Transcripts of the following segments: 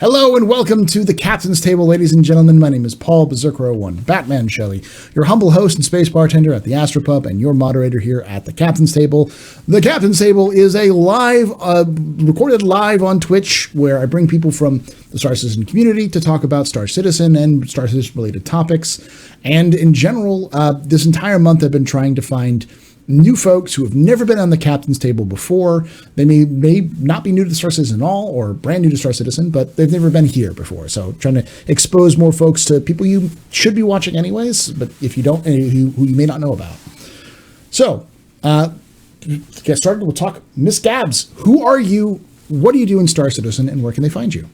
Hello and welcome to the Captain's Table, ladies and gentlemen. My name is Paul Berserker01, Batman Shelley, your humble host and space bartender at the Astropub, and your moderator here at the Captain's Table. The Captain's Table is a live, recorded live on Twitch, where I bring people from the Star Citizen community to talk about Star Citizen and Star Citizen related topics. And in general, this entire month I've been trying to find new folks who have never been on the Captain's Table before. They may not be new to Star Citizen at all, or brand new to Star Citizen, but they've never been here before. So trying to expose more folks to people you should be watching anyways, but if you don't, who you may not know about. So, to get started, we'll talk. Miss Gabs, who are you? What do you do in Star Citizen, and where can they find you?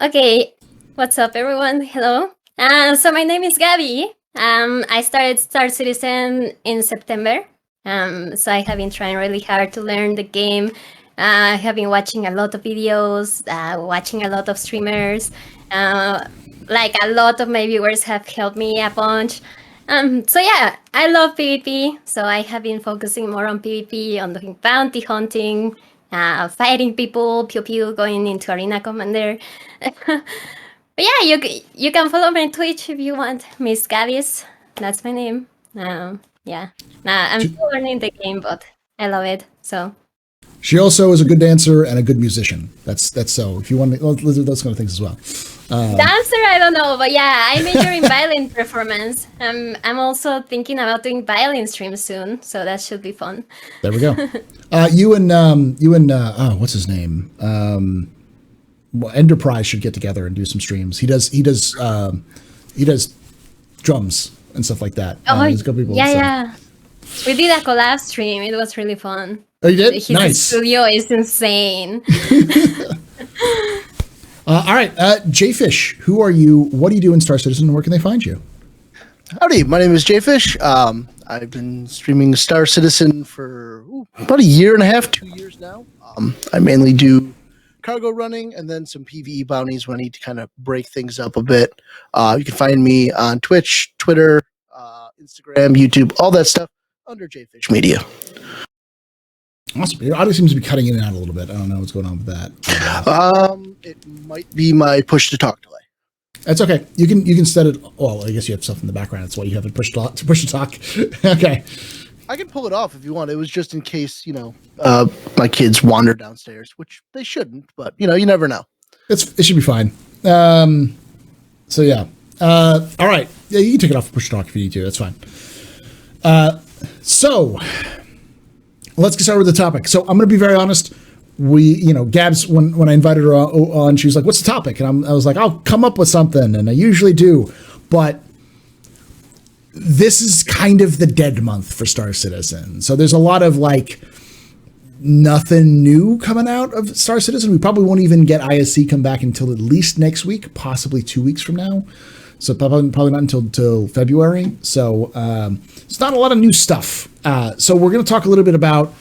Okay. What's up, everyone? Hello. So my name is Gabby. I started Star Citizen in September. So I have been trying really hard to learn the game. I have been watching a lot of videos, watching a lot of streamers. Like a lot of my viewers have helped me a bunch. So yeah, I love PvP. So I have been focusing more on PvP, on doing bounty hunting, fighting people, pew pew, going into Arena Commander. But yeah, you can follow my Twitch if you want, Miss Gabby's. That's my name. Yeah. I'm still learning the game, but I love it. So she also is a good dancer and a good musician. That's so. If you want to, those kind of things as well. Dancer, I don't know, but yeah, I major in violin performance. I'm also thinking about doing violin streams soon, so that should be fun. There we go. You and what's his name? Well, Enterprise should get together and do some streams. He does drums and stuff like that. He's got people. Yeah. We did a collab stream. It was really fun. Oh, you did? His Nice. studio is insane. All right, Jfish, who are you? What do you do in Star Citizen? And where can they find you? Howdy, my name is Jfish. I've been streaming Star Citizen for about a year and a half, 2 years now. I mainly do cargo running and then some PvE bounties when I need to kind of break things up a bit. You can find me on Twitch, Twitter, Instagram, YouTube, all that stuff under Jfish Media. Awesome. Your audio seems to be cutting in and out a little bit. I don't know what's going on with that. It might be my push to talk delay. That's okay. You can set it. Well, I guess you have stuff in the background. That's why you have it push to talk. Okay. I can pull it off if you want. It was just in case, my kids wander downstairs, which they shouldn't, but you never know. It should be fine. So yeah. All right. Yeah, you can take it off push to talk if you need to. That's fine. So let's get started with the topic. So I'm going to be very honest. Gabs, when I invited her on, she was like, "What's the topic?" And I was like, "I'll come up with something," and I usually do, but this is kind of the dead month for Star Citizen. So there's a lot of nothing new coming out of Star Citizen. We probably won't even get ISC come back until at least next week, possibly 2 weeks from now. So probably not until February. So it's not a lot of new stuff. So we're going to talk a little bit about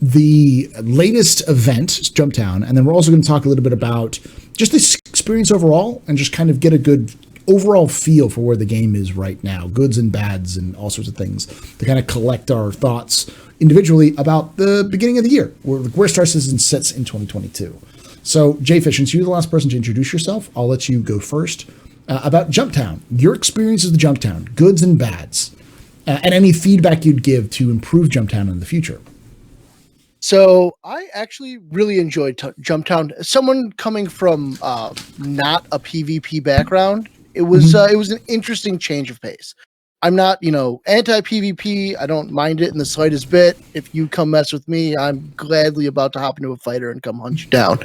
the latest event, Jumptown, and then we're also going to talk a little bit about just this experience overall and just kind of get a good overall feel for where the game is right now, goods and bads and all sorts of things, to kind of collect our thoughts individually about the beginning of the year, where Star Citizen sits in 2022. So, Jfish, since you're the last person to introduce yourself, I'll let you go first. About Jumptown, your experience of the Jumptown, goods and bads, and any feedback you'd give to improve Jumptown in the future. So I actually really enjoyed Jumptown. Someone coming from not a PvP background, it was an interesting change of pace. I'm not, anti-PvP. I don't mind it in the slightest bit. If you come mess with me, I'm gladly about to hop into a fighter and come hunt you down.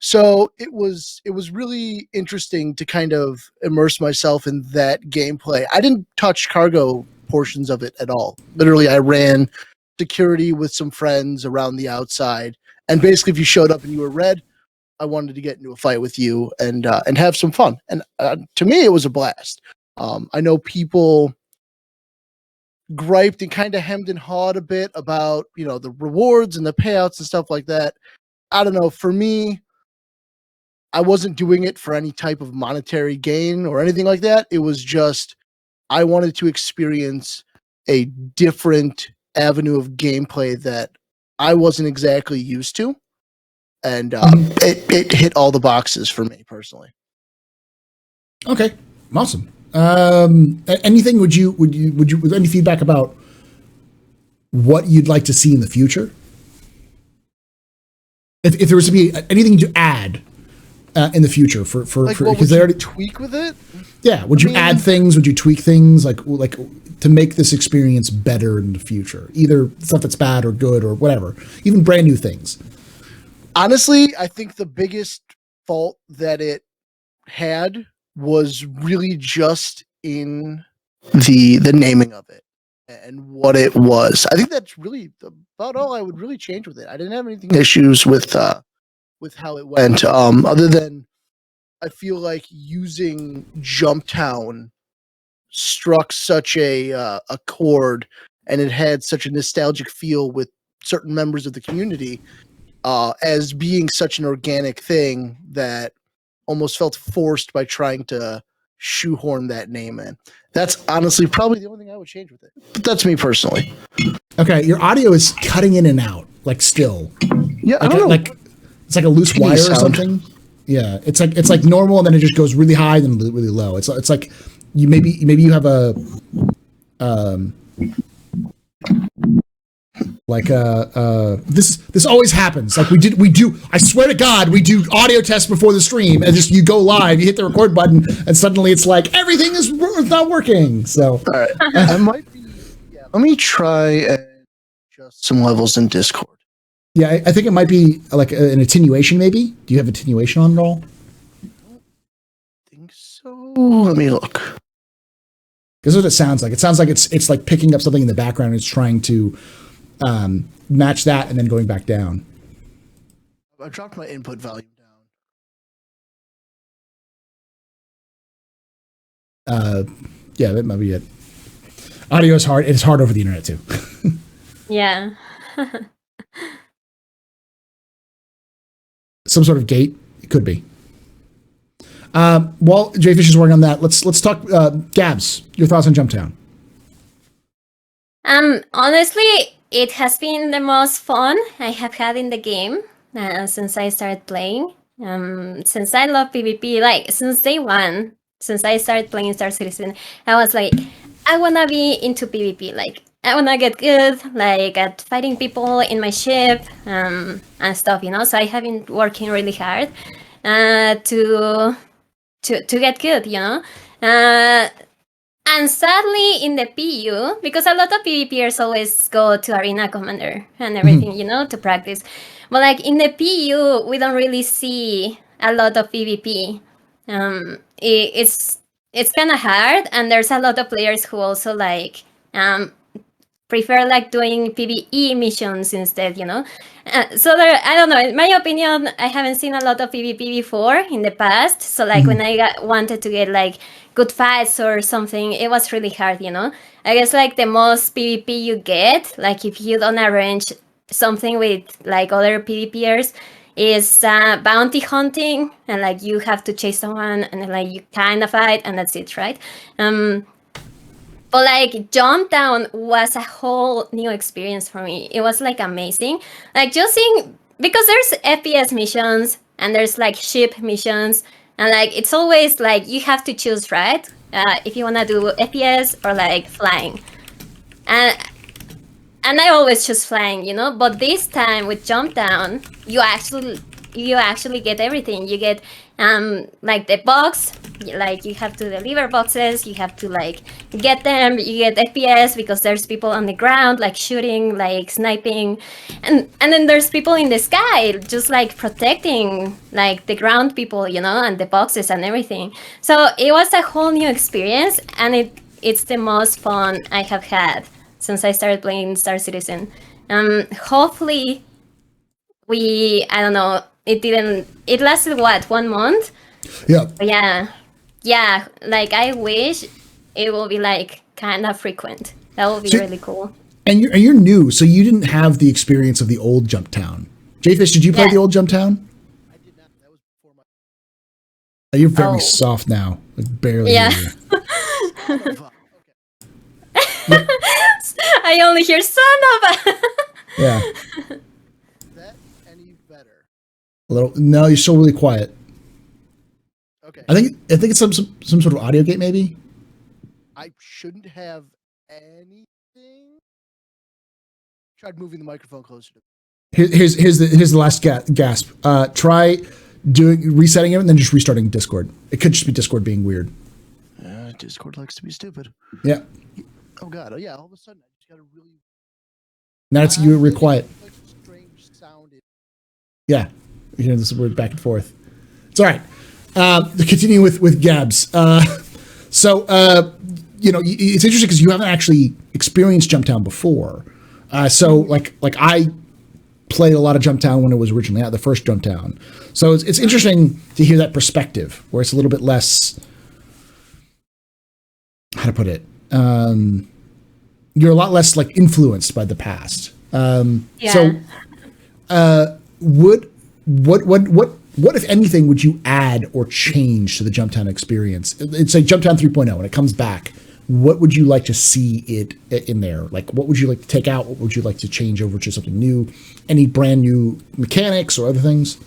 So it was really interesting to kind of immerse myself in that gameplay. I didn't touch cargo portions of it at all. Literally, I ran security with some friends around the outside, and basically, if you showed up and you were red, I wanted to get into a fight with you and have some fun. And to me, it was a blast. I know people griped and kind of hemmed and hawed a bit about, the rewards and the payouts and stuff like that. I don't know. For me, I wasn't doing it for any type of monetary gain or anything like that. It was just, I wanted to experience a different avenue of gameplay that I wasn't exactly used to. and it hit all the boxes for me personally. Okay, awesome. Anything? Would you any feedback about what you'd like to see in the future? If there was to be anything to add in the future for because they already tweak with it. Yeah, would you add things? Would you tweak things like to make this experience better in the future? Either stuff that's bad or good or whatever, even brand new things. Honestly, I think the biggest fault that it had was really just in the naming of it and what it was. I think that's really about all I would really change with it. I didn't have anything issues with how it went. Other than I feel like using Jumptown struck such a chord, and it had such a nostalgic feel with certain members of the community, as being such an organic thing that almost felt forced by trying to shoehorn that name in. That's honestly probably the only thing I would change with it. But that's me personally. Okay, your audio is cutting in and out, like still. Yeah, I don't know. Like it's like a loose wire or something. Yeah, it's like normal, and then it just goes really high, then really low. It's like you maybe you have a this always happens. Like we do. I swear to God, we do audio tests before the stream, and just you go live, you hit the record button, and suddenly it's like everything is not working. So all right, I might be. Yeah, let me try and adjust some levels in Discord. Yeah, I think it might be like an attenuation. Maybe. Do you have attenuation on at all? I don't think so. Let me look. Because what it sounds like. It sounds like it's like picking up something in the background. And it's trying to match that and then going back down. I dropped my input volume down. Yeah, that might be it. Audio is hard. It's hard over the internet too. Yeah. Some sort of gate. It could be. While Jfish is working on that, let's talk. Gabs, your thoughts on Jumptown? Honestly, it has been the most fun I have had in the game since I started playing. Since I love PvP, like since day one, since I started playing Star Citizen, I was like, I wanna be into PvP. Like I wanna get good, like at fighting people in my ship and stuff, you know. So I have been working really hard to get good, you know. And sadly, in the PU, because a lot of PvPers always go to Arena Commander and everything, you know, to practice. But like in the PU, we don't really see a lot of PvP. It's kind of hard, and there's a lot of players who also like prefer like doing PvE missions instead, you know. So there, I don't know. In my opinion, I haven't seen a lot of PvP before in the past. So like when I wanted to get like good fights or something, it was really hard, you know. I guess like the most PvP you get, like if you don't arrange something with like other PvPers, is bounty hunting, and like you have to chase someone and then, like you kind of fight and that's it, right? But like Jumptown was a whole new experience for me. It was like amazing. Like just seeing, because there's FPS missions and there's like ship missions, and like it's always like you have to choose, right? If you wanna do FPS or like flying. And I always choose flying, you know. But this time with Jumptown, you actually get everything. You get like the box, like you have to deliver boxes, you have to like get them, you get FPS because there's people on the ground like shooting, like sniping, and then there's people in the sky just like protecting like the ground people, you know, and the boxes and everything. So it was a whole new experience, and it's the most fun I have had since I started playing Star Citizen. Hopefully I don't know, it lasted what, 1 month? Yeah. But yeah, like I wish it will be like kind of frequent. That would be really cool. And you're new, so you didn't have the experience of the old Jumptown. Jfish, did you play the old Jumptown? I did not. That was before my. You're very soft now, like barely. Yeah. I only hear son of a. Yeah. That any better? A little. No, you're still really quiet. Okay. I think it's some sort of audio gate, maybe. I shouldn't have anything. Tried moving the microphone closer to. Here's the last gasp. Try resetting it and then just restarting Discord. It could just be Discord being weird. Discord likes to be stupid. Yeah. Oh god. Oh yeah. All of a sudden, I just got a really. Now it's you real quiet. Like strange sounded. Yeah. You hear this word back and forth. It's all right. Continuing with Gabs. So it's interesting because you haven't actually experienced Jumptown before. So like I played a lot of Jumptown when it was originally out, the first Jumptown. So it's interesting to hear that perspective where it's a little bit less, how to put it, you're a lot less like influenced by the past. So what if anything would you add or change to the Jumptown experience? It's like Jumptown 3.0 when it comes back. What would you like to see it in there? Like, what would you like to take out? What would you like to change over to something new? Any brand new mechanics or other things?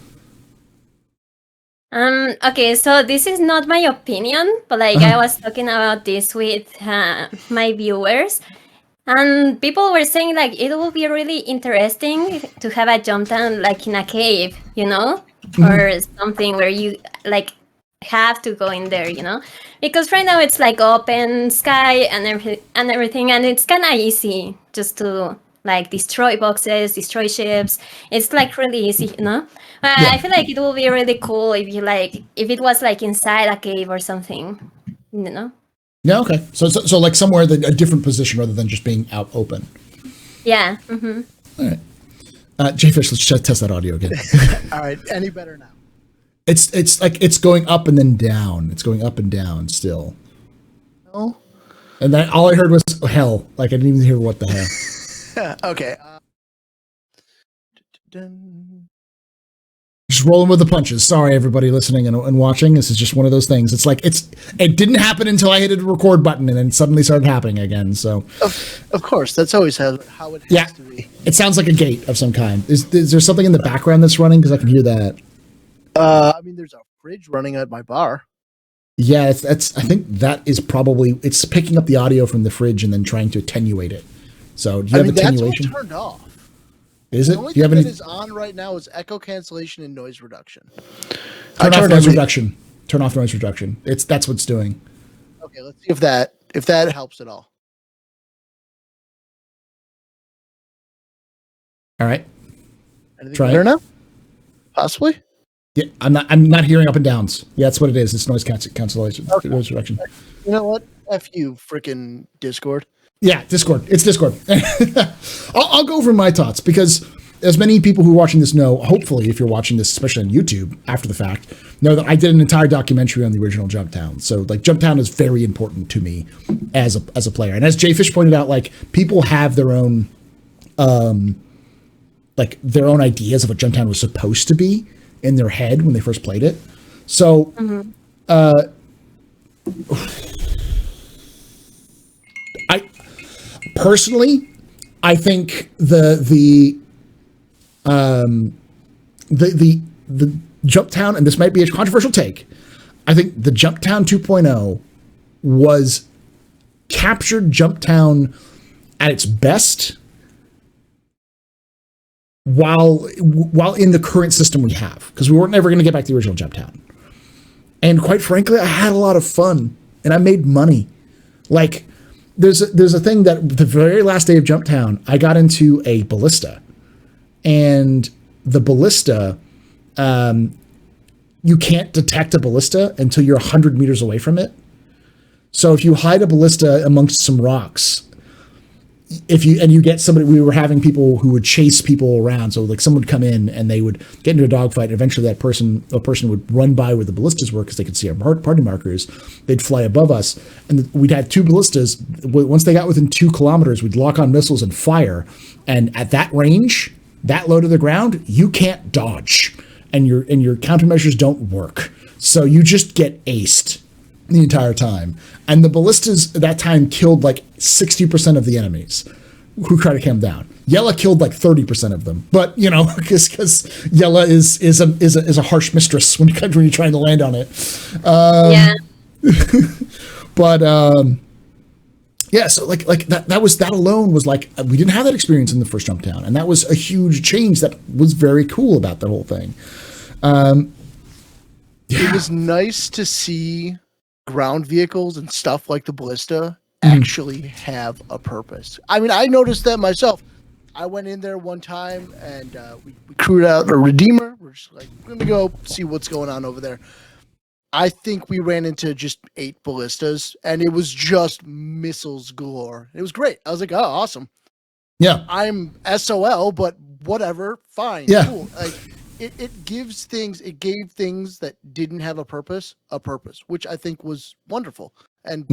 Okay, so this is not my opinion, but like I was talking about this with my viewers, and people were saying like it will be really interesting to have a Jumptown like in a cave, or something where you like have to go in there, because right now it's like open sky and everything, and it's kind of easy just to like destroy boxes, destroy ships. It's like really easy, I feel like it will be really cool if it was like inside a cave or something, Yeah. Okay. So like somewhere a different position rather than just being out open. Yeah. Mm-hmm. All right. Jfish, let's just test that audio again. All right. Any better now? It's like it's going up and then down. It's going up and down still. No. And then all I heard was hell. Like I didn't even hear what the hell. Okay. Just rolling with the punches. Sorry, everybody listening and watching. This is just one of those things. It's like it didn't happen until I hit the record button, and then suddenly started happening again. So, of course, that's always how it has to be. It sounds like a gate of some kind. Is there something in the background that's running? Because I can hear that. I mean, there's a fridge running at my bar. Yeah, that's. I think that is probably it's picking up the audio from the fridge and then trying to attenuate it. So, do you have attenuation? That's all turned off. Is it? The only do you have thing any? that is on right now is echo cancellation and noise reduction. Turn off noise reduction. Turn off noise reduction. That's what it's doing. Okay, let's see if that helps at all. All right. Anything better now? Possibly. Yeah, I'm not hearing up and downs. Yeah, that's what it is. It's noise cancellation. Okay. Noise reduction. You know what? F you, frickin' Discord. Yeah, Discord. It's Discord. I'll go over my thoughts because as many people who are watching this know, hopefully if you're watching this, especially on YouTube after the fact, know that I did an entire documentary on the original Jumptown. So like Jumptown is very important to me as a player. And as Jfish pointed out, like people have their own their own ideas of what Jumptown was supposed to be in their head when they first played it. So Personally, I think the Jumptown, and this might be a controversial take, I think the Jumptown 2.0 was captured Jumptown at its best while in the current system we have, because we weren't ever going to get back to the original Jumptown. And quite frankly, I had a lot of fun and I made money. Like, there's a thing that the very last day of Jumptown, I got into a ballista, and the ballista, you can't detect a ballista until you're 100 meters away from it. So if you hide a ballista amongst some rocks, you get somebody, we were having people who would chase people around. So like someone would come in and they would get into a dogfight. And eventually a person would run by where the ballistas were because they could see our party markers. They'd fly above us, and we'd have two ballistas. Once they got within 2 kilometers, we'd lock on missiles and fire. And at that range, that low to the ground, you can't dodge, and your countermeasures don't work. So you just get aced the entire time. And the ballistas at that time killed like 60% of the enemies who tried to come down. Yella killed like 30% of them, but because Yella is a harsh mistress when you're trying to land on it. Yeah. But yeah, so like that alone was like, we didn't have that experience in the first Jumptown, and that was a huge change that was very cool about that whole thing. It was nice to see ground vehicles and stuff like the ballista actually have a purpose. I mean, I noticed that myself. I went in there one time and we crewed out a Redeemer. We're just like, we're gonna go see what's going on over there. I think we ran into just 8 ballistas, and it was just missiles galore. It was great. I was like, oh, awesome. Yeah. I'm SOL, but whatever, fine, cool. Like, it gave things that didn't have a purpose, which I think was wonderful, and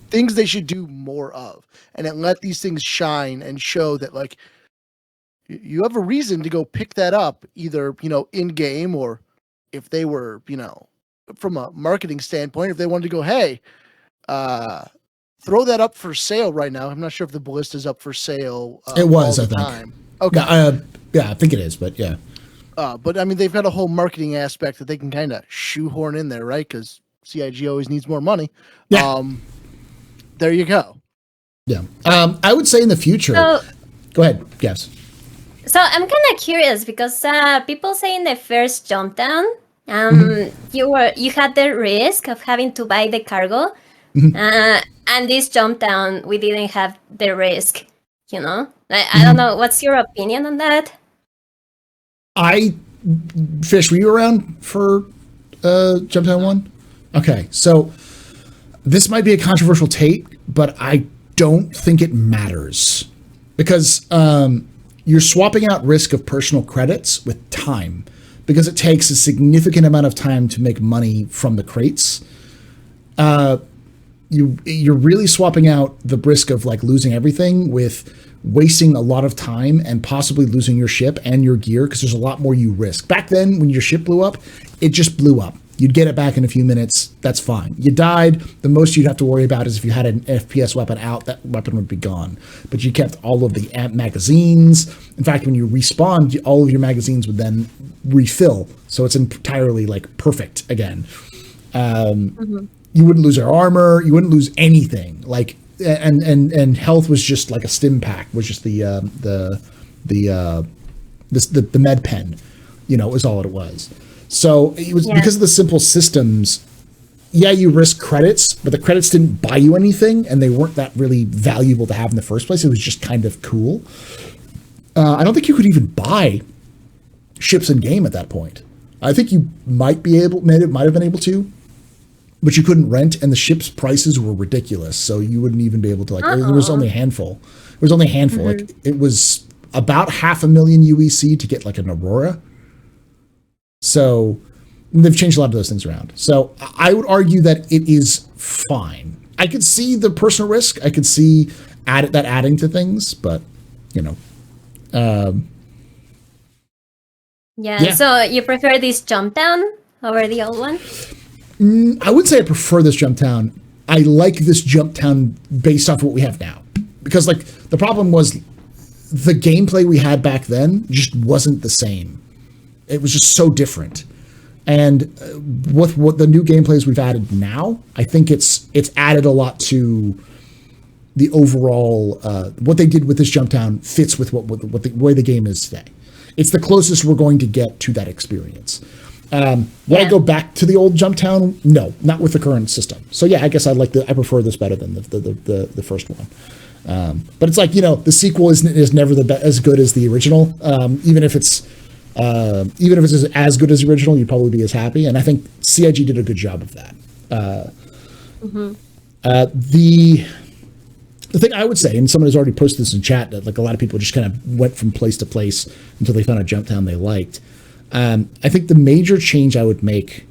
things they should do more of. And it let these things shine and show that, like, you have a reason to go pick that up, either, in game, or if they were, from a marketing standpoint, if they wanted to go, hey, throw that up for sale right now. I'm not sure if the ballista's up for sale. It was, I think. Time. Okay. Yeah, I think it is, but yeah. But I mean, they've got a whole marketing aspect that they can kind of shoehorn in there, right? Because CIG always needs more money. Yeah. There you go. Yeah. I would say in the future. Go ahead, Gavs. So I'm kind of curious because people say in the first Jumptown, you had the risk of having to buy the cargo, and this Jumptown we didn't have the risk. I don't know. What's your opinion on that? Fish, were you around for Jumptown 1? Okay, so this might be a controversial take, but I don't think it matters because you're swapping out risk of personal credits with time, because it takes a significant amount of time to make money from the crates. You're really swapping out the risk of like losing everything with wasting a lot of time and possibly losing your ship and your gear, because there's a lot more you risk. Back then, when your ship blew up, it just blew up. You'd get it back in a few minutes. That's fine. You died. The most you'd have to worry about is if you had an FPS weapon out, that weapon would be gone. But you kept all of the magazines. In fact, when you respawned, all of your magazines would then refill. So it's entirely like perfect again. You wouldn't lose your armor. You wouldn't lose anything. Like, and health was just like a stim pack, was just the med pen, was all it was. So it was because of the simple systems. Yeah, you risk credits, but the credits didn't buy you anything, and they weren't that really valuable to have in the first place. It was just kind of cool. I don't think you could even buy ships in game at that point. I think you might have been able to, but you couldn't rent, and the ships' prices were ridiculous. So you wouldn't even be able to there was only a handful. Like, it was about $500,000 UEC to get like an Aurora. So they've changed a lot of those things around. So I would argue that it is fine. I could see the personal risk. I could see adding to things, but Yeah. So you prefer this Jumptown over the old one? I would say I prefer this Jumptown. I like this Jumptown based off what we have now, because like the problem was the gameplay we had back then just wasn't the same. It was just so different. And with what the new gameplays we've added now, I think it's added a lot to the overall, what they did with this Jumptown fits with what the way the game is today. It's the closest we're going to get to that experience. Would I go back to the old Jumptown? No, not with the current system. So yeah, I guess I prefer this better than the first one. But it's like, the sequel is never as good as the original. Even if it's as good as the original, you'd probably be as happy. And I think CIG did a good job of that. The thing I would say, and someone has already posted this in chat, that like a lot of people just kind of went from place to place until they found a Jumptown they liked. I think the major change I would make,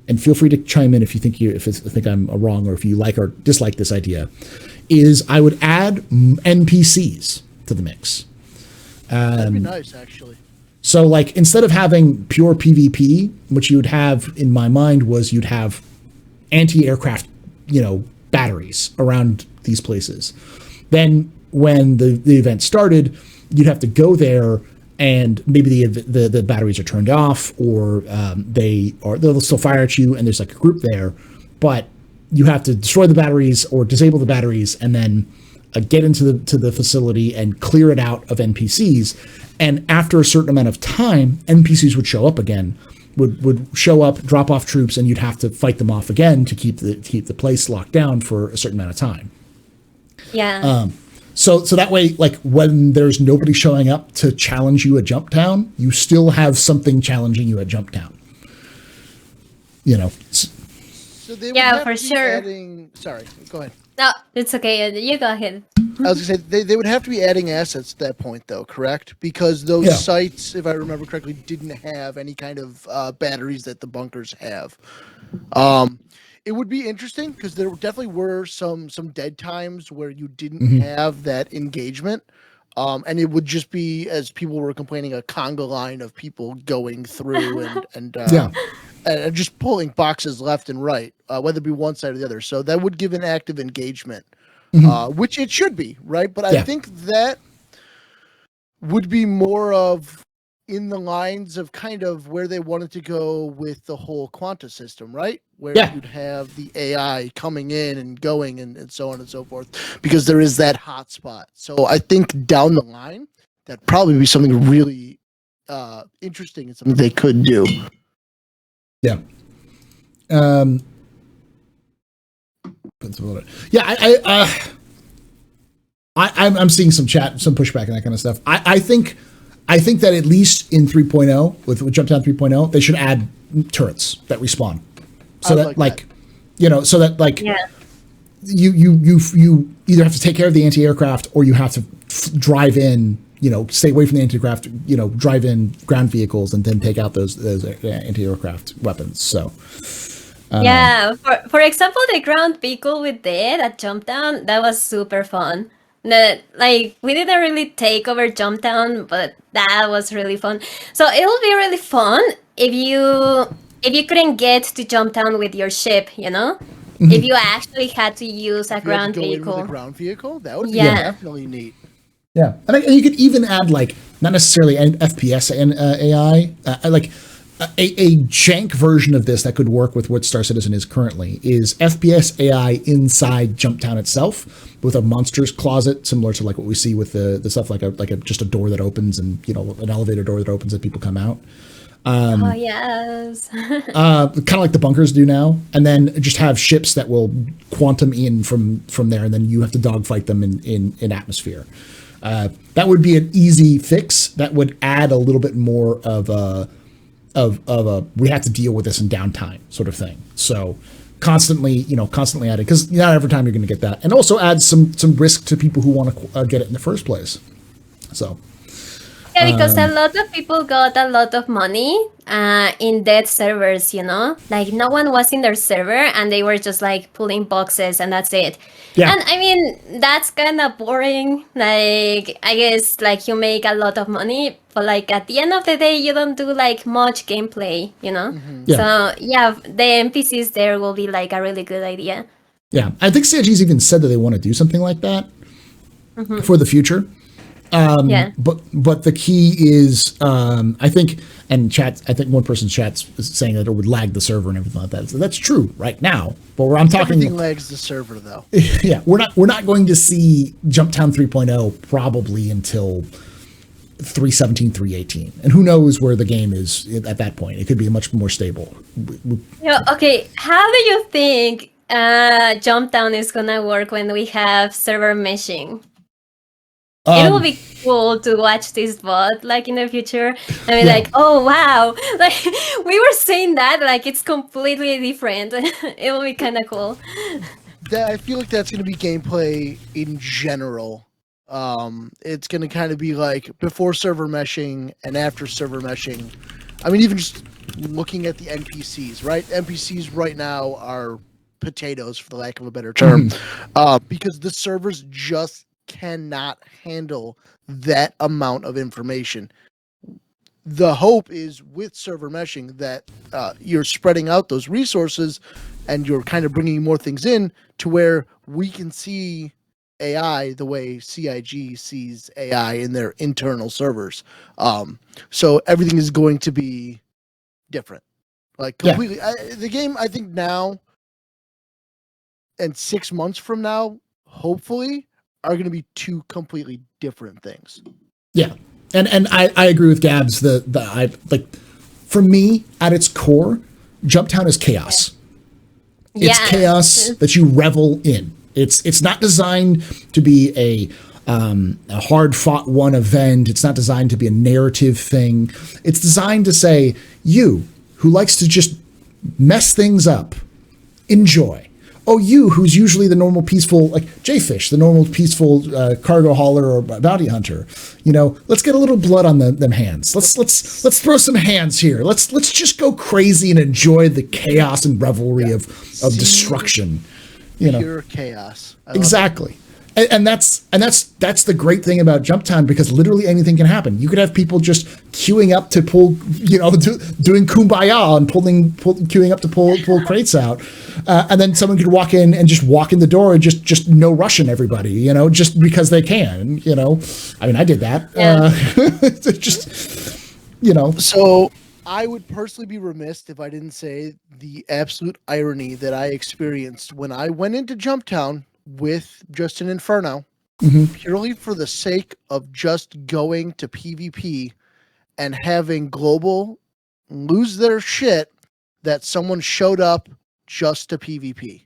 and feel free to chime in if you think I'm wrong or if you like or dislike this idea, is I would add NPCs to the mix. That'd be nice, actually. So like instead of having pure PvP, which you would have in my mind was you'd have anti-aircraft, batteries around these places. Then when the event started, you'd have to go there, and maybe the batteries are turned off, or they'll still fire at you, and there's like a group there, but you have to destroy the batteries or disable the batteries, and then get into the facility and clear it out of NPCs. And after a certain amount of time, NPCs would show up again, would show up, drop off troops, and you'd have to fight them off again to keep the place locked down for a certain amount of time. Yeah. So that way, like when there's nobody showing up to challenge you at Jumptown, you still have something challenging you at Jumptown. You know. So they would Yeah, have for to be sure. Sorry, go ahead. No, it's okay. You go ahead. I was gonna say they would have to be adding assets at that point, though, correct? Because those sites, if I remember correctly, didn't have any kind of batteries that the bunkers have. It would be interesting because there definitely were some dead times where you didn't have that engagement, and it would just be, as people were complaining, a conga line of people going through and just pulling boxes left and right, whether it be one side or the other. So that would give an active engagement. Which it should be, right? But I think that would be more of in the lines of kind of where they wanted to go with the whole Quanta system, right? Where you'd have the AI coming in and going and so on and so forth, because there is that hot spot. So I think down the line, that'd probably be something really interesting and something they could do. Yeah. Yeah, I'm seeing some pushback and that kind of stuff. I think that at least in 3.0 with Jumptown 3.0, they should add turrets that respawn, so that you either have to take care of the anti-aircraft or you have to drive in, stay away from the anti-aircraft, drive in ground vehicles and then take out those anti-aircraft weapons. So. Yeah, for example, the ground vehicle we did at Jumptown, that was super fun. We didn't really take over Jumptown, but that was really fun. So it'll be really fun if you couldn't get to Jumptown with your ship, if you actually had to use a ground vehicle. With a ground vehicle, that would be definitely neat. Yeah, and you could even add not necessarily an FPS and AI, a jank version of this that could work with what Star Citizen is currently is FPS AI inside Jumptown itself with a monsters closet, similar to what we see with the stuff just a door that opens and an elevator door that opens and people come out. Oh yes. Kind of like the bunkers do now, and then just have ships that will quantum in from there, and then you have to dogfight them in atmosphere. That would be an easy fix. That would add a little bit more of a we have to deal with this in downtime sort of thing. So constantly added, because not every time you're going to get that, and also add some risk to people who want to get it in the first place. So. Yeah, because a lot of people got a lot of money in dead servers, no one was in their server and they were just pulling boxes and that's it. Yeah. And I mean, that's kind of boring. I guess you make a lot of money, but at the end of the day, you don't do much gameplay, Mm-hmm. Yeah. So yeah, the NPCs there will be a really good idea. Yeah, I think CIG's even said that they want to do something like that for the future. But the key is, I think one person's chat's saying that it would lag the server and everything like that. So that's true right now. But where I'm talking, everything lags the server though. Yeah, we're not going to see Jumptown 3.0 probably until 3.17, 3.18, and who knows where the game is at that point. It could be much more stable. Yeah. Okay. How do you think Jumptown is gonna work when we have server meshing? It will be cool to watch this bot in the future. I mean, oh wow, we were saying that it's completely different. It will be kind of cool. I feel like that's going to be gameplay in general. It's going to kind of be before server meshing and after server meshing. I mean, even just looking at the NPCs, right? NPCs right now are potatoes, for the lack of a better term, because the servers just cannot handle that amount of information. The hope is with server meshing that you're spreading out those resources and you're kind of bringing more things in to where we can see AI the way CIG sees AI in their internal servers. So everything is going to be different. Like completely. The game, I think now and 6 months from now, hopefully, are going to be two completely different things. Yeah. And I agree with Gabs. For me, at its core, Jumptown is chaos. It's chaos that you revel in. It's not designed to be a hard fought one event. It's not designed to be a narrative thing. It's designed to say, you who likes to just mess things up, enjoy. Oh, you who's usually the normal peaceful, like Jayfish, the normal peaceful cargo hauler or bounty hunter. Let's get a little blood on them hands. Let's throw some hands here. Let's just go crazy and enjoy the chaos and revelry of destruction. Pure chaos. Exactly. And that's the great thing about Jumptown, because literally anything can happen. You could have people just queuing up to pull, doing kumbaya and queuing up to pull crates out, and then someone could walk in and just walk in the door and just no rushing everybody, just because they can. I mean, I did that. Yeah. So I would personally be remiss if I didn't say the absolute irony that I experienced when I went into Jumptown with Justin Inferno, purely for the sake of just going to PvP and having Global lose their shit that someone showed up just to PvP.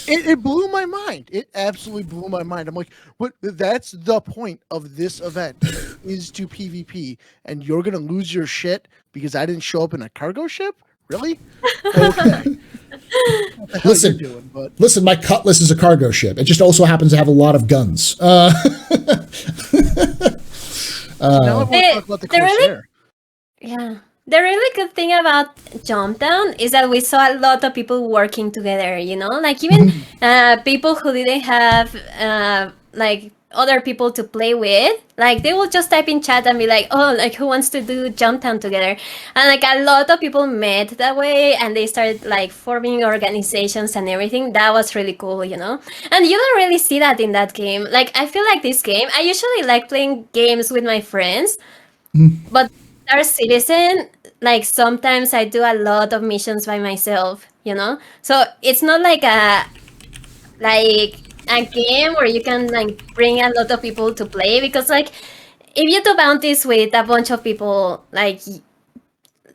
It blew my mind. It absolutely blew my mind. I'm like, what? That's the point of this event is to PvP, and you're gonna lose your shit because I didn't show up in a cargo ship? Really? Okay. Listen, my Cutlass is a cargo ship. It just also happens to have a lot of guns. Now I want to talk about the Corsair. Yeah. The really good thing about Jumptown is that we saw a lot of people working together, like even people who didn't have other people to play with, like they will just type in chat and be like, oh, like who wants to do Jumptown together? And like a lot of people met that way and they started like forming organizations and everything. That was really cool, and you don't really see that in that game. Like I feel like this game, I usually like playing games with my friends, but Star Citizen, like sometimes I do a lot of missions by myself, so it's not like a game where you can like bring a lot of people to play, because like if you do bounties with a bunch of people, like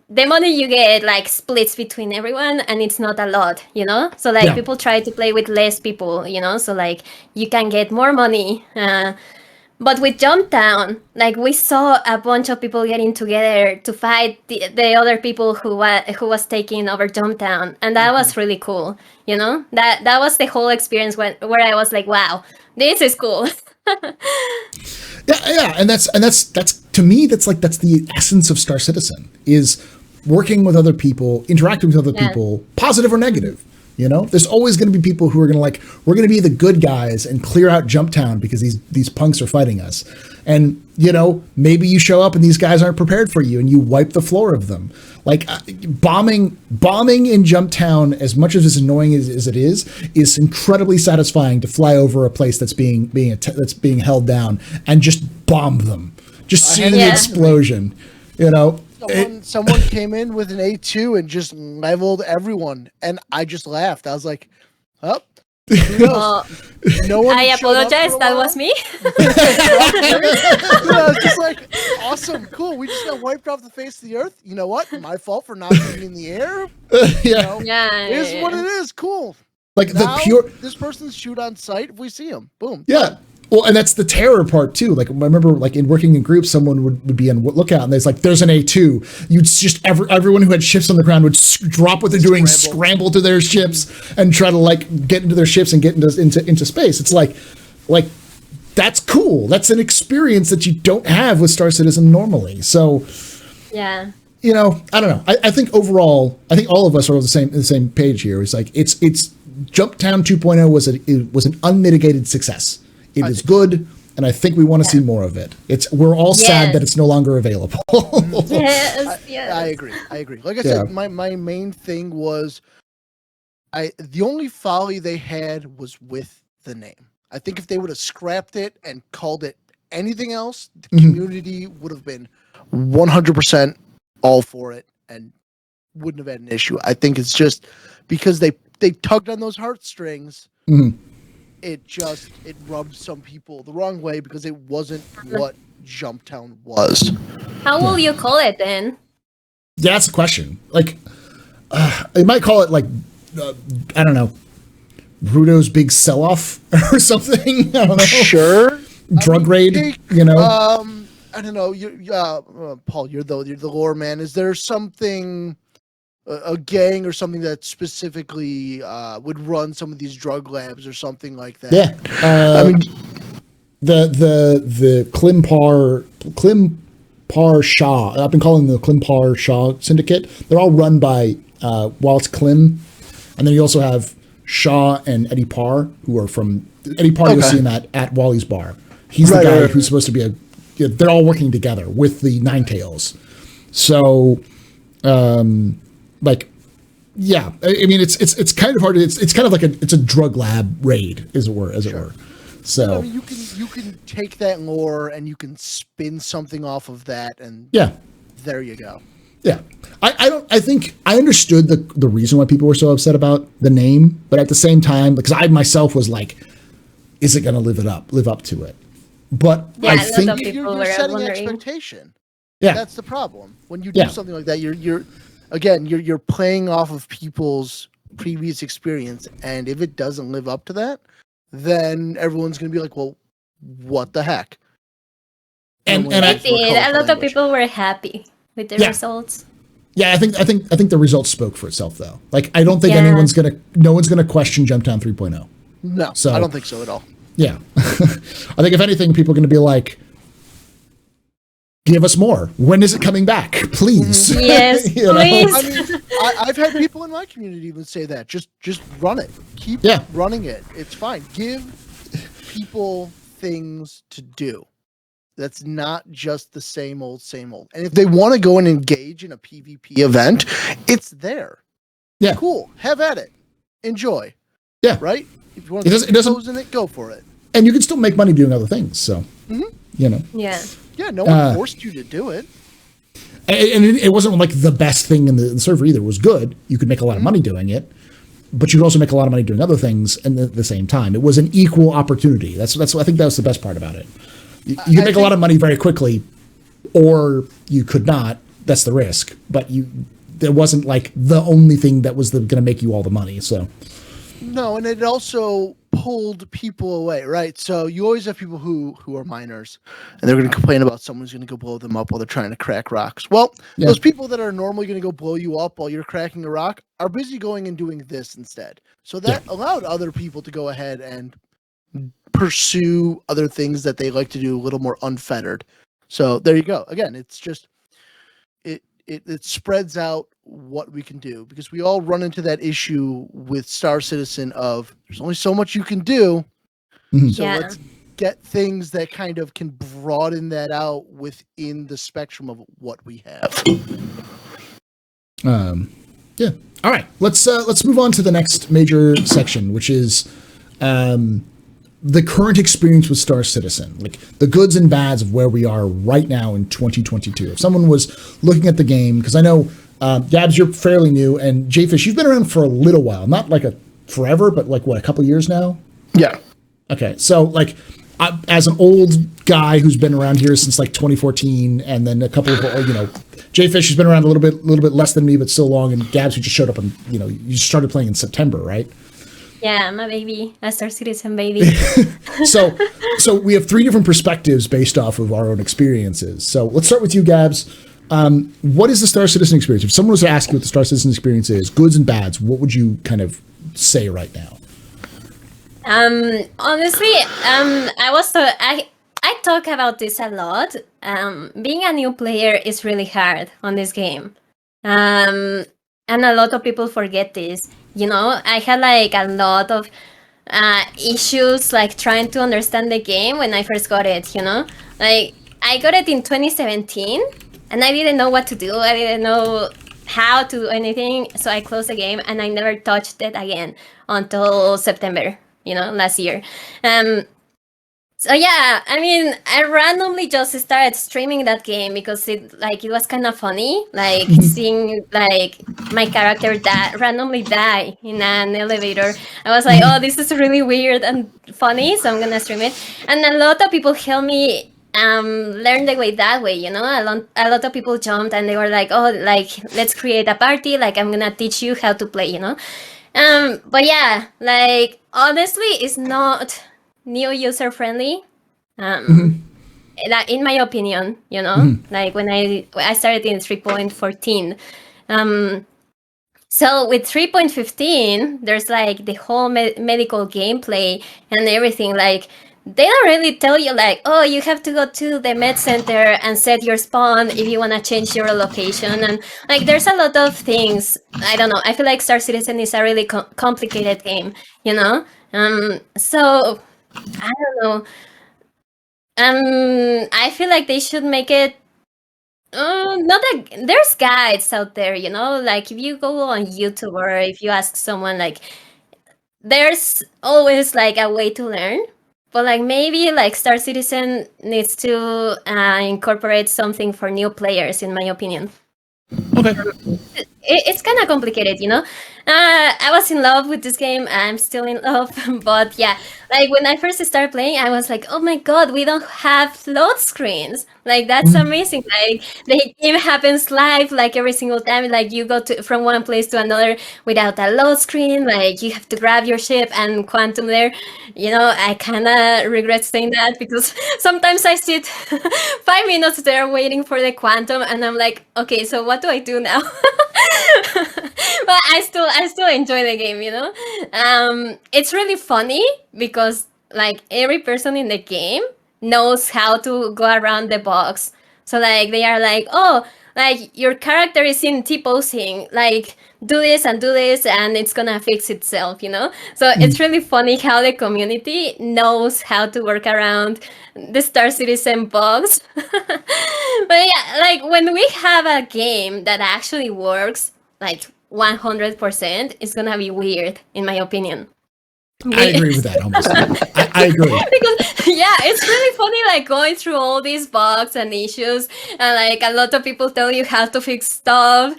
the money you get like splits between everyone and it's not a lot, so like people try to play with less people, so like you can get more money. But with Jumptown, like we saw a bunch of people getting together to fight the other people who was taking over Jumptown, and that was really cool. That was the whole experience where I was like, wow, this is cool. Yeah, and that's to me that's the essence of Star Citizen, is working with other people, interacting with other people, positive or negative. There's always going to be people who are going to we're going to be the good guys and clear out Jumptown because these punks are fighting us. And, maybe you show up and these guys aren't prepared for you and you wipe the floor of them. Like bombing in Jumptown, as much as annoying as it is incredibly satisfying to fly over a place that's being held down and just bomb them. Just see the explosion, Someone came in with an A2 and just leveled everyone, and I just laughed. I was like, "Oh, who knows?" No one. I apologize. That was me. I was just like, "Awesome, cool. We just got wiped off the face of the earth. You know what? My fault for not being in the air. It is what it is. Cool. Like now, this person's shoot on sight if we see him. Boom. Yeah." Well, and that's the terror part too. Like I remember, like in working in groups, someone would be on lookout, and there's an A2. You'd just everyone who had ships on the ground would drop what they're doing, scramble to their ships, and try to like get into their ships and get into space. It's like that's cool. That's an experience that you don't have with Star Citizen normally. So yeah, I don't know. I think overall, I think all of us are on the same page here. It's like it's Jumptown 2.0 was an unmitigated success. It is good, and I think we want to see more of it. We're all sad that it's no longer available. Yes. I agree. Like I said, my main thing was The only folly they had was with the name. I think if they would have scrapped it and called it anything else, the community would have been 100% all for it and wouldn't have had an issue. I think it's just because they tugged on those heartstrings. It rubbed some people the wrong way because it wasn't what Jumptown was. How will you call it then? Yeah, that's the question. Like, they might call it like, I don't know, Rudo's Big Sell-Off or something. I don't know. Sure. Drug raid, you know? I don't know. Paul, you're the lore man. Is there something, a gang or something that specifically would run some of these drug labs or something like that? Yeah. I mean, the Klimpar Shah. I've been calling them the Klimpar Shah Syndicate. They're all run by Wallace Klim, and then you also have Shaw and Eddie Parr, who are from Eddie Parr. You'll see him at Wally's bar. He's the guy who's supposed to be they're all working together with the Nine Tails. So, like, yeah, I mean, it's kind of hard. It's kind of like it's a drug lab raid, as it were. So I mean, you can take that lore and you can spin something off of that, and there you go. Yeah, I think I understood the reason why people were so upset about the name, but at the same time, because I myself was like, is it going to live up to it? But I think you're setting an expectation. Yeah, that's the problem. When you do something like that, you're playing off of people's previous experience, and if it doesn't live up to that, then everyone's going to be like, well, what the heck? And a lot of people were happy with the results. Yeah, I think the results spoke for itself, though. Like, I don't think no one's gonna question Jumptown 3.0. No, so I don't think so at all. Yeah, I think if anything, people are gonna be like, give us more. When is it coming back, please? Yes, please. I mean, I've had people in my community even say that. Just run it. Keep running it. It's fine. Give people things to do. That's not just the same old. And if they want to go and engage in a PvP event, it's there. Yeah. Cool. Have at it. Enjoy. Yeah. Right? If you want to pose in it, go for it. And you can still make money doing other things. So, you know. Yeah. Yeah, no one forced you to do it. And it wasn't like the best thing in the server either. It was good. You could make a lot of money doing it. But you could also make a lot of money doing other things at the same time. It was an equal opportunity. That's I think that was the best part about it. You could make a lot of money very quickly, or you could not. That's the risk. But there wasn't like the only thing that was going to make you all the money. So no, and it also pulled people away, right? So you always have people who are minors, and they're going to complain about someone's going to go blow them up while they're trying to crack rocks. Well, those people that are normally going to go blow you up while you're cracking a rock are busy going and doing this instead. So that allowed other people to go ahead and pursue other things that they like to do a little more unfettered. So there you go. Again, it's just it spreads out what we can do, because we all run into that issue with Star Citizen of there's only so much you can do. So let's get things that kind of can broaden that out within the spectrum of what we have. Yeah. All right. Let's move on to the next major section, which is the current experience with Star Citizen, like the goods and bads of where we are right now in 2022. If someone was looking at the game, because I know, Gabs, you're fairly new, and Jfish, you've been around for a little while, not like a forever, but like what, a couple years now? Yeah. Okay. So like, as an old guy who's been around here since like 2014, and then a couple of, Jfish has been around a little bit less than me, but still long, and Gabs, who just showed up and, you started playing in September, right? Yeah, I'm a baby, a Star Citizen baby. So we have three different perspectives based off of our own experiences. So let's start with you, Gabs. What is the Star Citizen experience? If someone was to ask you what the Star Citizen experience is, goods and bads, what would you kind of say right now? Honestly, I talk about this a lot. Being a new player is really hard on this game. And a lot of people forget this. I had like a lot of issues like trying to understand the game when I first got it, Like I got it in 2017 and I didn't know what to do. I didn't know how to do anything. So I closed the game and I never touched it again until September, last year. So yeah, I mean, I randomly just started streaming that game because it was kind of funny, like seeing like my character randomly die in an elevator. I was like, oh, this is really weird and funny, so I'm gonna stream it. And a lot of people helped me learn the way that way. A lot of people jumped and they were like, oh, like let's create a party. Like I'm gonna teach you how to play. But yeah, like honestly, it's not new user friendly, in my opinion, like when I started in 3.14. So with 3.15 there's like the whole medical gameplay and everything. Like they don't really tell you like, oh, you have to go to the med center and set your spawn if you want to change your location. And like there's a lot of things. I don't know, I feel like Star Citizen is a really complicated game, so I don't know. I feel like they should make it. Not that there's guides out there, like if you go on YouTube or if you ask someone, like there's always like a way to learn. But like maybe like Star Citizen needs to incorporate something for new players, in my opinion. Okay. It's kind of complicated, I was in love with this game. I'm still in love, but yeah, like when I first started playing, I was like, oh my god, we don't have load screens. Like that's amazing. Like the game happens live, like every single time. Like you go from one place to another without a load screen. Like you have to grab your ship and quantum there. I kind of regret saying that because sometimes I sit 5 minutes there waiting for the quantum, and I'm like, okay, so what do I do now? But I still enjoy the game, it's really funny because like every person in the game knows how to go around the box. So like they are like, oh, like your character is in T-posing, like do this and it's gonna fix itself, so it's really funny how the community knows how to work around the Star Citizen bugs. But yeah, like when we have a game that actually works like 100%, it's gonna be weird, in my opinion. I agree with that almost. I agree. Because yeah, it's really funny, like going through all these bugs and issues, and like a lot of people tell you how to fix stuff.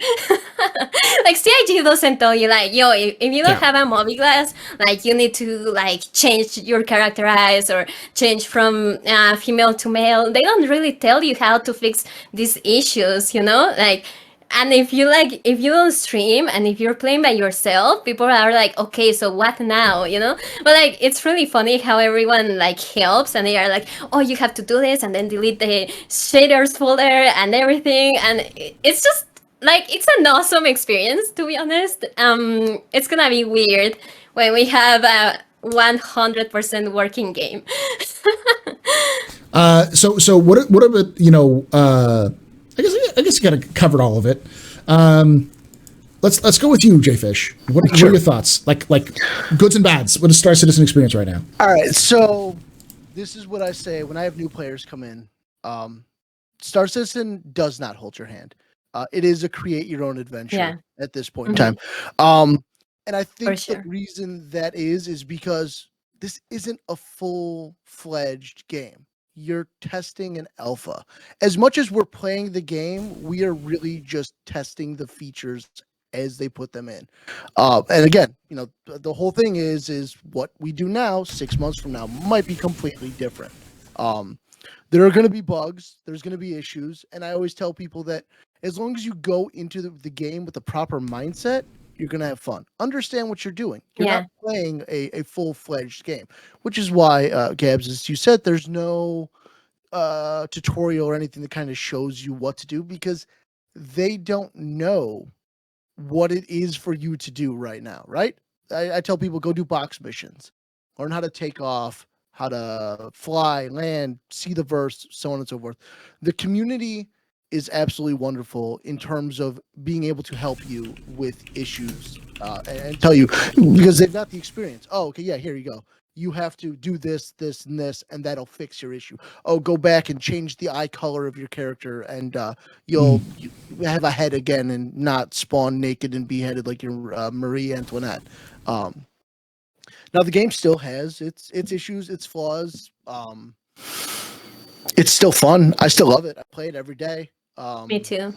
Like CIG doesn't tell you like, yo, if you don't have a movie glass, like you need to like change your character eyes or change from female to male. They don't really tell you how to fix these issues, like. And if you don't stream and if you're playing by yourself, people are like, okay, so what now, But like, it's really funny how everyone like helps and they are like, oh, you have to do this and then delete the shaders folder and everything. And it's just like, it's an awesome experience, to be honest. It's gonna be weird when we have a 100% working game. So what about, I guess you kind of covered all of it. Let's go with you, Jfish. What are your thoughts? Like goods and bads. What is Star Citizen experience right now? All right, so this is what I say when I have new players come in. Star Citizen does not hold your hand. It is a create your own adventure at this point in time. And I think the reason that is because this isn't a full-fledged game. You're testing an alpha. As much as we're playing the game, we are really just testing the features as they put them in. And again, the whole thing is what we do now, 6 months from now, might be completely different. There are going to be bugs. There's going to be issues. And I always tell people that as long as you go into the game with the proper mindset, you're going to have fun. Understand what you're doing. You're not playing a full-fledged game, which is why, Gabs, as you said, there's no tutorial or anything that kind of shows you what to do because they don't know what it is for you to do right now, right? I tell people, go do box missions. Learn how to take off, how to fly, land, see the verse, so on and so forth. The community is absolutely wonderful in terms of being able to help you with issues and tell you because they've got the experience. Oh, okay, yeah, here you go. you have to do this, this, and this, and that'll fix your issue. Oh, go back and change the eye color of your character, and you'll have a head again and not spawn naked and beheaded like your Marie Antoinette. Now the game still has its issues, its flaws. It's still fun. I still love it. I play it every day. Me too.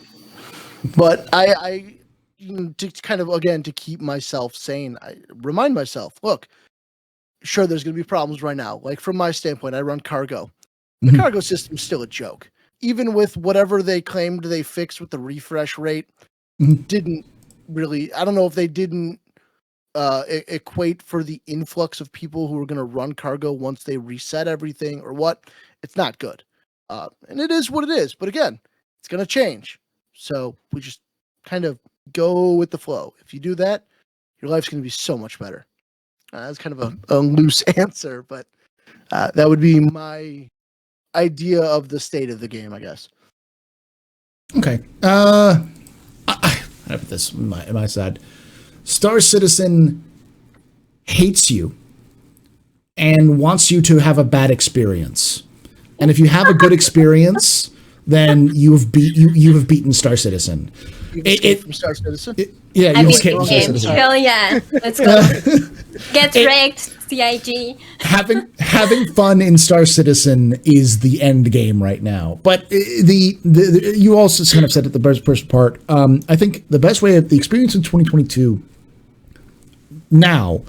But I to kind of, again, to keep myself sane, I remind myself, look, sure, there's going to be problems right now. Like, from my standpoint, I run cargo. The cargo system's still a joke. Even with whatever they claimed they fixed with the refresh rate, didn't really, I don't know if they didn't equate for the influx of people who are going to run cargo once they reset everything or what. It's not good. And it is what it is. But again, it's going to change. So we just kind of go with the flow. If you do that, your life's going to be so much better. That's kind of a loose answer, but that would be my idea of the state of the game, I guess. Okay. I have this on my side. Star Citizen hates you and wants you to have a bad experience. And if you have a good experience, then you have beaten Star Citizen. From Star Citizen? Yeah, I you beat escaped from Star Citizen. Hell yeah. Let's go. Get wrecked, CIG. Having fun in Star Citizen is the end game right now. But the you also kind of said at the first part. I think the best way of the experience in 2022 now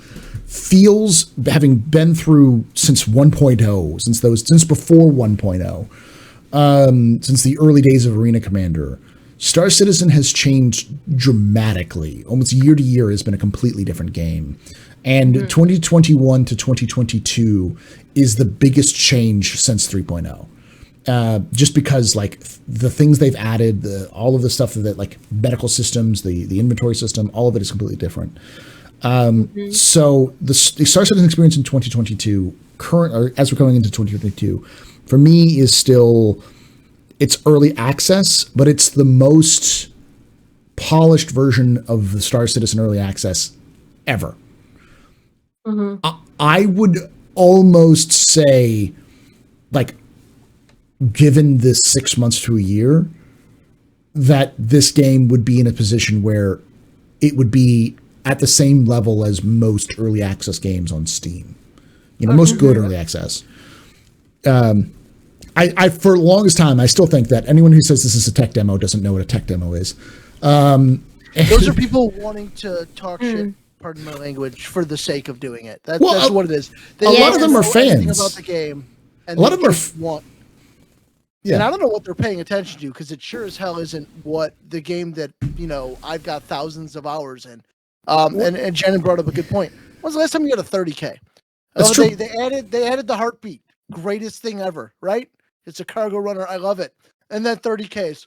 feels, having been through since 1.0, since before 1.0, since the early days of Arena Commander, Star Citizen has changed dramatically. Almost year to year has been a completely different game. And 2021 to 2022 is the biggest change since 3.0. Just because, like, the things they've added, all of the stuff that, like, medical systems, the inventory system, all of it is completely different. So the Star Citizen experience in 2022, as we're going into 2022, for me is still, it's early access, but it's the most polished version of the Star Citizen early access ever. I would almost say, like, given this 6 months to a year, that this game would be in a position where it would be at the same level as most early access games on Steam. Most good early access. I for the longest time, I still think that anyone who says this is a tech demo doesn't know what a tech demo is. Those are people wanting to talk shit, pardon my language, for the sake of doing it. That's what it is. A lot of them are fans about the game, and a lot of them want. Yeah. And I don't know what they're paying attention to, because it sure as hell isn't what the game that I've got thousands of hours in. And Shannon brought up a good point. When's the last time you got a 30K? That's true. They added the heartbeat. Greatest thing ever, right? It's a cargo runner. I love it. And then 30Ks.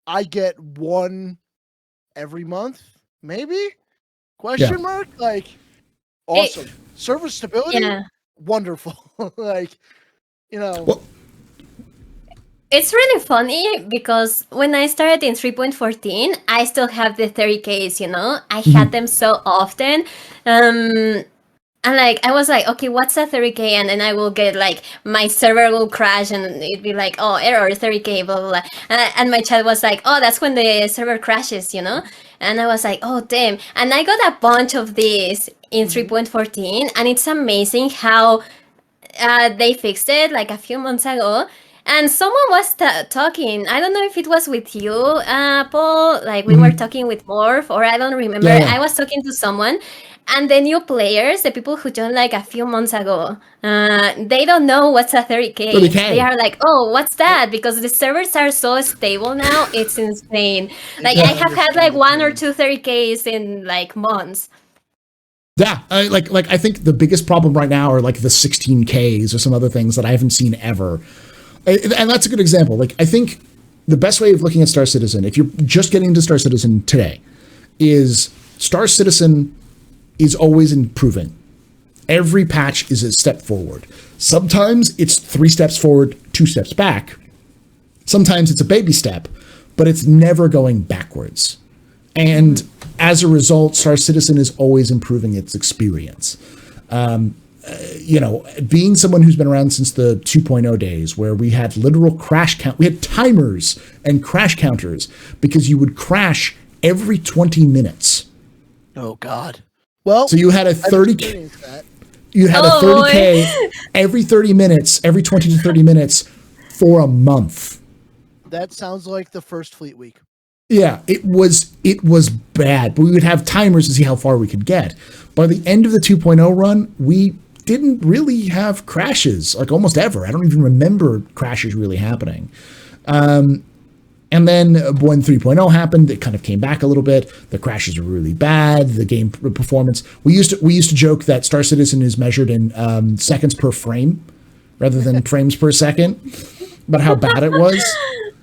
I get one every month, maybe? Question mark? Like, awesome. Server stability? Wonderful. Like, Well, it's really funny because when I started in 3.14, I still have the 30Ks, I had them so often. And like, I was like, okay, what's a 30K? And then I will get, like, my server will crash and it'd be like, oh, error, 30K, blah, blah, blah. And my chat was like, oh, that's when the server crashes, And I was like, oh, damn. And I got a bunch of these in 3.14, and it's amazing how they fixed it, like, a few months ago. And someone was talking, I don't know if it was with you, Paul, like, we were talking with Morph, or I don't remember. Yeah. I was talking to someone. And the new players, the people who joined like a few months ago, they don't know what's a 30K. 30K. They are like, oh, what's that? Because the servers are so stable now, it's insane. Like, I have had like 1 or 2 30Ks in like months. Yeah, I think the biggest problem right now are like the 16Ks or some other things that I haven't seen ever. And that's a good example. Like, I think the best way of looking at Star Citizen, if you're just getting into Star Citizen today, is Star Citizen is always improving. Every patch is a step forward. Sometimes it's 3 steps forward, 2 steps back. Sometimes it's a baby step, but it's never going backwards. And as a result, Star Citizen is always improving its experience. being someone who's been around since the 2.0 days, where we had literal crash count, we had timers and crash counters because you would crash every 20 minutes. Oh God. Well, so you had a 30K. You had a 30K every 30 minutes, every 20 to 30 minutes for a month. That sounds like the first Fleet Week. Yeah, it was bad. But we would have timers to see how far we could get. By the end of the 2.0 run, we didn't really have crashes, like almost ever. I don't even remember crashes really happening. And then when 3.0 happened, it kind of came back a little bit. The crashes were really bad. The game performance. We used to joke that Star Citizen is measured in seconds per frame rather than frames per second, but how bad it was.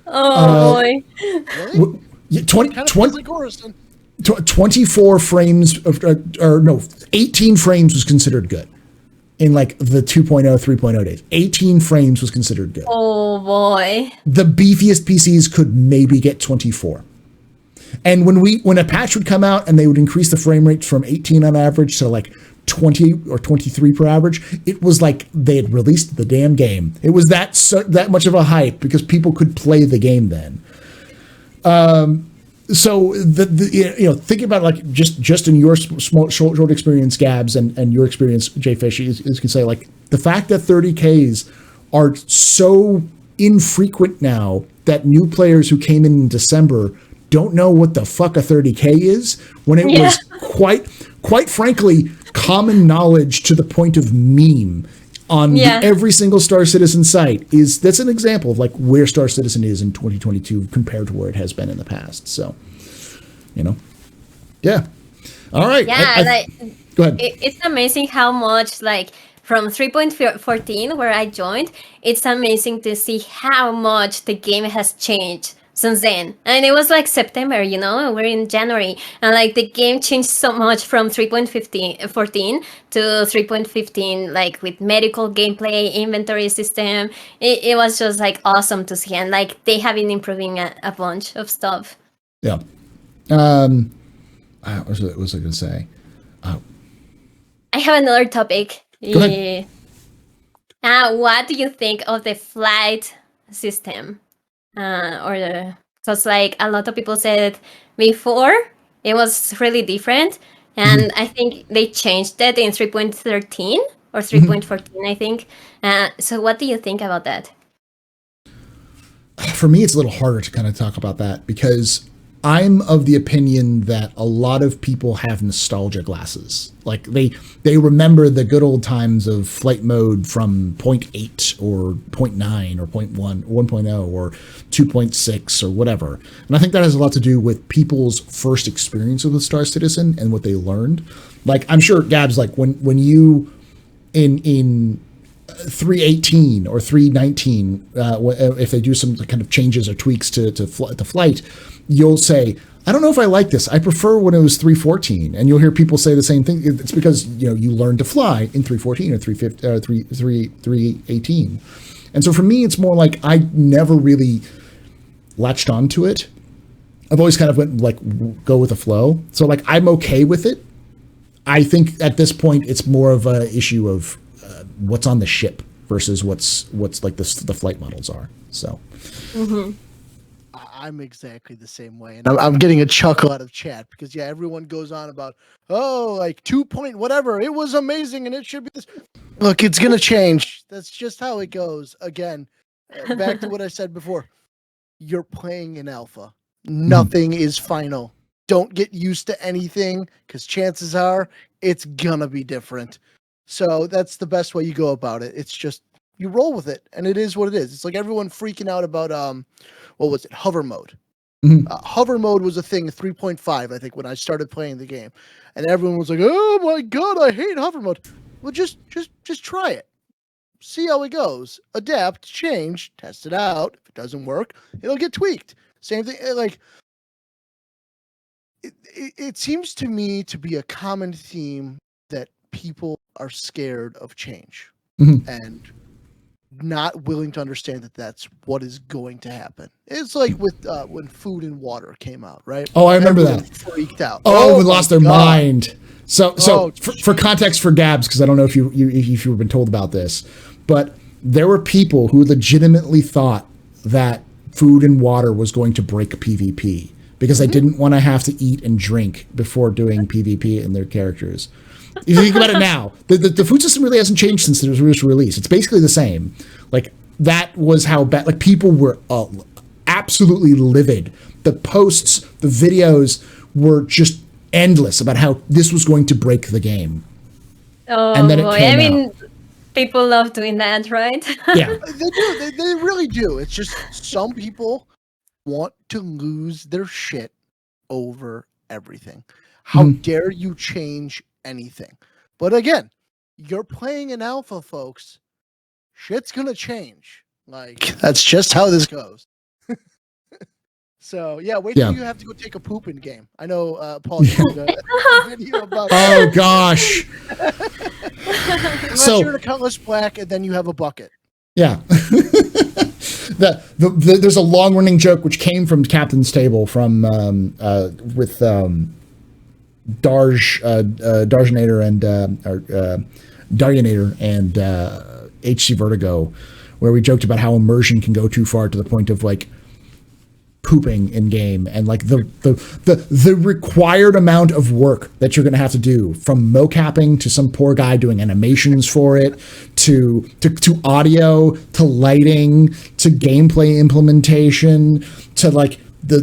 Oh boy. Really? 24 frames, 18 frames was considered good. In like the 2.0, 3.0 days, 18 frames was considered good. Oh boy. The beefiest PCs could maybe get 24. And when a patch would come out and they would increase the frame rate from 18 on average to like 20 or 23 per average, it was like they had released the damn game. It was that much of a hype because people could play the game then. So thinking about like just in your small short experience, Gabs, and your experience, Jfish, is can say like the fact that 30Ks are so infrequent now that new players who came in December don't know what the fuck a 30K is, when it was quite frankly common knowledge to the point of meme on every single Star Citizen site. That's an example of like where Star Citizen is in 2022 compared to where it has been in the past. So, yeah. All right. Yeah, go ahead. It's amazing how much like from 3.14 where I joined, it's amazing to see how much the game has changed since then. And it was like September, we're in January, and like the game changed so much from 3.14 to 3.15, like with medical gameplay, inventory system. It was just like awesome to see, and like they have been improving a bunch of stuff. Yeah. What was I going to say? I have another topic. Go ahead. What do you think of the flight system? Because like a lot of people said before it was really different, and I think they changed that in 3.13 or 3.14, I think. So what do you think about that? For me, it's a little harder to kind of talk about that because I'm of the opinion that a lot of people have nostalgia glasses. Like they remember the good old times of flight mode from 0.8 or 0.9 or 0.1, 1.0 or 2.6 or whatever. And I think that has a lot to do with people's first experience with Star Citizen and what they learned. Like, I'm sure, Gabs, like when you in 3.18 or 3.19, if they do some kind of changes or tweaks to the flight, you'll say, I don't know if I like this. I prefer when it was 3.14. And you'll hear people say the same thing. It's because, you learned to fly in 3.14 or 3.18. And so for me, it's more like I never really latched onto it. I've always kind of went like go with the flow. So like I'm okay with it. I think at this point, it's more of a issue of what's on the ship versus what's like the flight models are. So. Mm-hmm. I'm exactly the same way, and I'm getting a chuckle out of chat because everyone goes on about like 2 point whatever, it was amazing and it should be this. Look, it's gonna change. That's just how it goes. Again, back to what I said before. You're playing in alpha. Nothing is final. Don't get used to anything because chances are it's gonna be different. So that's the best way you go about it. It's just you roll with it, and it is what it is. It's like everyone freaking out about what was it? Hover mode. Mm-hmm. Hover mode was a thing in 3.5, I think, when I started playing the game, and everyone was like, "Oh my god, I hate hover mode." Well, just try it, see how it goes, adapt, change, test it out. If it doesn't work, it'll get tweaked. Same thing. Like it seems to me to be a common theme that people are scared of change and not willing to understand that that's what is going to happen. It's like with when Food and Water came out, right? Oh, I remember Everyone that. freaked out. Oh, we lost their mind. So for context for Gabs, because I don't know if you've been told about this, but there were people who legitimately thought that food and water was going to break PvP because they didn't want to have to eat and drink before doing PvP in their characters. If you think about it now, the food system really hasn't changed since it was released. It's basically the same. Like, that was how bad, like, people were absolutely livid. The posts, the videos were just endless about how this was going to break the game. Oh, and then boy. I mean, people love doing that, right? Yeah. They do. They really do. It's just some people want to lose their shit over everything. How dare you change anything? But again, you're playing an alpha, folks. Shit's gonna change. Like, that's just how this goes. So yeah, wait till you have to go take a poop in game. I know Paul did a video about Oh gosh. Unless you're in a Cutlass Black and then you have a bucket. Yeah. There's a long running joke which came from Captain's Table from with Darjanator and Darjanator and HC Vertigo, where we joked about how immersion can go too far to the point of like pooping in game, and like the required amount of work that you're going to have to do, from mocapping to some poor guy doing animations for it, to audio, to lighting, to gameplay implementation, to like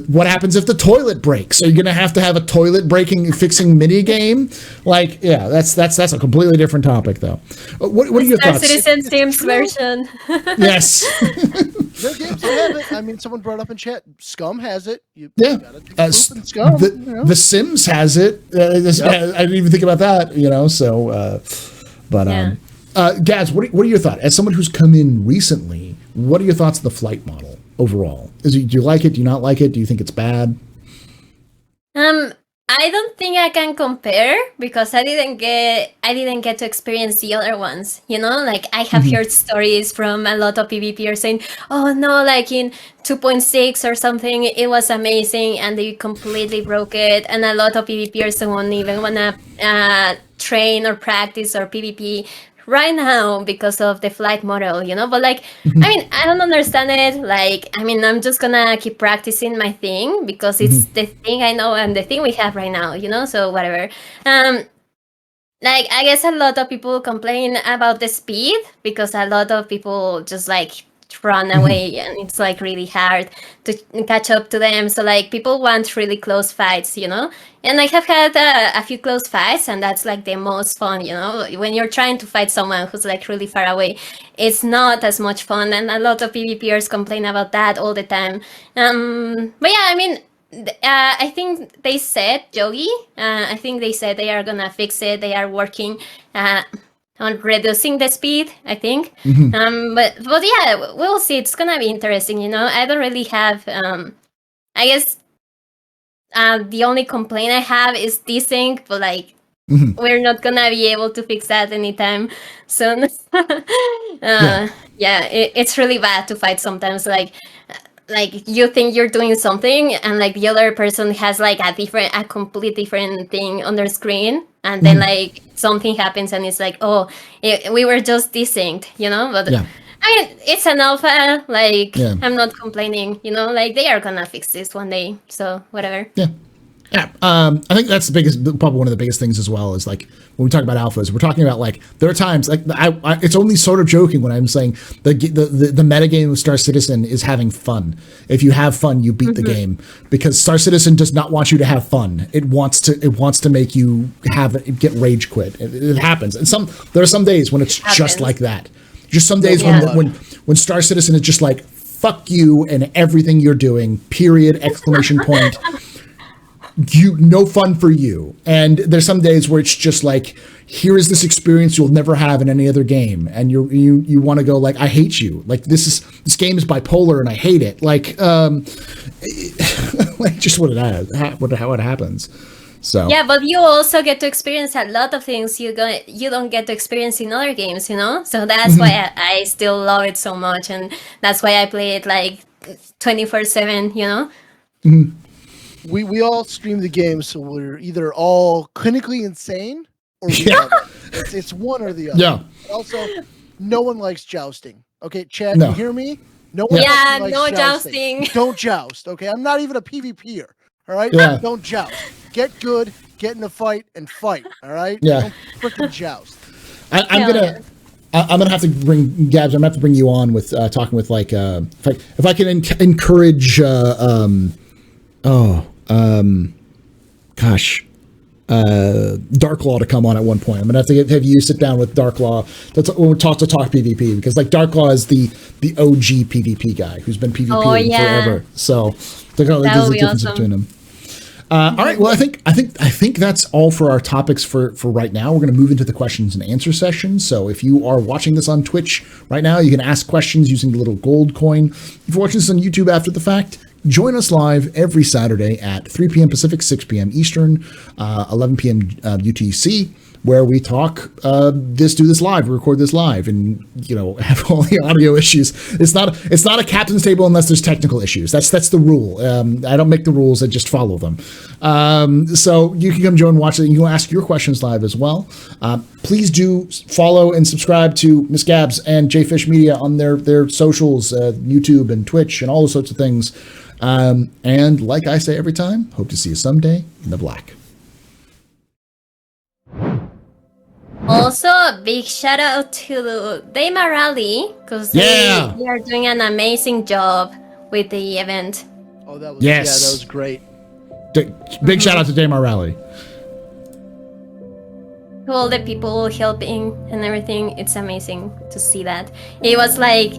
what happens if the toilet breaks? Are you going to have a toilet fixing mini game? Like, yeah, that's a completely different topic though. What are your thoughts? Star Citizen Sims version. Yes. There are games that have it. I mean, someone brought up in chat, Scum has it. You gotta take a poop in Scum. The Sims has it. I didn't even think about that, so, Gaz, what are your thoughts? As someone who's come in recently, what are your thoughts on the flight model overall? Do you like it? Do you not like it? Do you think it's bad? I don't think I can compare because I didn't get to experience the other ones. Like, I have heard stories from a lot of PvPers saying, "Oh no, like in 2.6 or something, it was amazing," and they completely broke it. And a lot of PvPers don't even wanna train or practice or PvP right now because of the flight model, but like, I mean, I don't understand it. Like, I mean, I'm just gonna keep practicing my thing because it's the thing I know and the thing we have right now, so whatever. Like, I guess a lot of people complain about the speed because a lot of people just like run away and it's like really hard to catch up to them. So like, people want really close fights, and I have had a few close fights, and that's like the most fun, when you're trying to fight someone who's like really far away. It's not as much fun, and a lot of PvPers complain about that all the time. But yeah, I mean, I think they said, Yogi, I think they said they are gonna fix it. They are working on reducing the speed, I think. But yeah, we'll see. It's gonna be interesting, I don't really have, I guess, the only complaint I have is desync, but like, we're not gonna be able to fix that anytime soon. Yeah, it's really bad to fight sometimes. Like you think you're doing something, and like the other person has like a complete different thing on their screen, and then like something happens, and it's like, oh, we were just desynced, But I mean, it's an alpha. Like, I'm not complaining, Like, they are gonna fix this one day, so whatever. Yeah, I think that's probably one of the biggest things as well, is like, when we talk about alphas, we're talking about like, there are times like it's only sort of joking when I'm saying the metagame of Star Citizen is having fun. If you have fun, you beat the game, because Star Citizen does not want you to have fun. It wants to make you get rage quit. It happens, and there are some days when it's just like that. Just some days when Star Citizen is just like, fuck you and everything you're doing, period, exclamation point. No fun for you. And there's some days where it's just like, here is this experience you'll never have in any other game, and you want to go like, I hate you. Like, this game is bipolar and I hate it. Like, like just what it happens. So yeah, but you also get to experience a lot of things you don't get to experience in other games, So that's why I still love it so much, and that's why I play it like 24/7, we all stream the game, so we're either all clinically insane or we Yeah. love it. It's one or the other. Yeah. Also, no one likes jousting. Okay, Chad, No. you hear me? No one Yeah, likes no jousting. Don't joust. Okay, I'm not even a PvPer. All right, Yeah. don't joust. Get good, get in a fight, and fight. All right. Yeah. Don't freaking joust. I'm gonna have to bring Gabs. I'm gonna have to bring you on with talking with like if I can encourage Darklaw to come on at one point. I'm gonna have to have you sit down with Darklaw when we talk PvP, because like Darklaw is the OG PvP guy who's been PvPing forever. So there's a difference between them. All right. Well, I think that's all for our topics for right now. We're going to move into the questions and answer session. So if you are watching this on Twitch right now, you can ask questions using the little gold coin. If you're watching this on YouTube after the fact, join us live every Saturday at 3 p.m. Pacific, 6 p.m. Eastern, 11 p.m. UTC, where we do this live, we record this live, and have all the audio issues. It's not a captain's table unless there's technical issues. That's the rule. I don't make the rules; I just follow them. So you can come join, watch it. You can ask your questions live as well. Please do follow and subscribe to Miss Gabs and JFish Media on their socials, YouTube and Twitch, and all those sorts of things. And like I say every time, hope to see you someday in the black. Also, a big shout out to Dayma Rally, because they are doing an amazing job with the event. Oh, that was great. Big shout out to Daymar Rally. To all the people helping and everything, it's amazing to see that. It was like